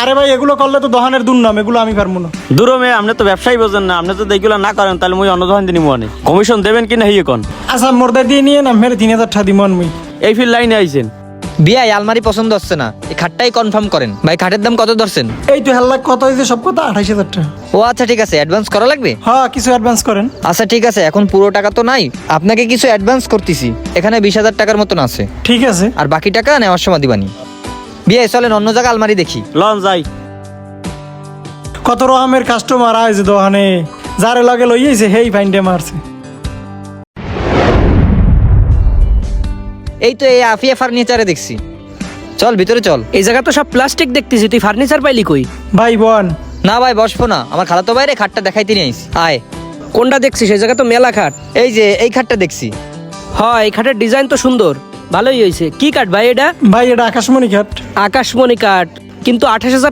আরে ভাই এগুলো করলে তো দোকানের দুর্নাম, এগুলো আমি পারবো না। দূর মেয়ে, আপনি তো ব্যবসায়ী বোঝেন না। আপনি তো এইগুলো না করেন তাহলে মুই অন্য দোকান দিনই মনে কমিশন দেবেন কিনা হিয়ে কোন। আচ্ছা মোরদা দিয়ে নিয়ে না মেরে 3000 টাকা দিমন মুই। এই ফিল লাইনে আইছেন। বিয়াই আলমারি পছন্দ হচ্ছে না, এই খাটটাই কনফার্ম করেন। ভাই খাটের দাম কত ধরছেন? এই তো হেল্লা কত হয়েছে সব কথা 28000 টাকা। ও আচ্ছা ঠিক আছে, অ্যাডভান্স করা লাগবে? হ্যাঁ কিছু অ্যাডভান্স করেন। আচ্ছা ঠিক আছে, এখন পুরো টাকা তো নাই, আপনাকে কিছু অ্যাডভান্স করতেছি। এখানে 20,000 টাকার মতন আছে, ঠিক আছে। আর বাকি টাকা নেওয়ার সময় দিবানি। বিয়াই চলেন অন্য জায়গায় আলমারি দেখি। লন যাই। কত রকমের কাস্টমার আইছে দোকানে, যারে লাগে লইয়েছে হেই ফাইন্ডে মারছে। এই তো এই আফিয়া ফার্নিচারে দেখছি, চল ভিতরে চল। এই জায়গা তো সব প্লাস্টিক দেখতেছি, তুই ফার্নিচার পাইলি কই? ভাই বোন না ভাই বসবো না, আমার খালাতো বাইরে খাটটা দেখাইতে নিয়ে আইছি। আয়, কোনটা দেখছিস? এই জায়গা তো মেলা খাট। এই যে এই খাটটা দেখছি। হয় এই খাটের ডিজাইন তো সুন্দর, ভালোই হয়েছে। কি কাঠ ভাই এটা? ভাই এটা আকাশমণি ঘাট। আকাশমণি কাঠ, কিন্তু 28,000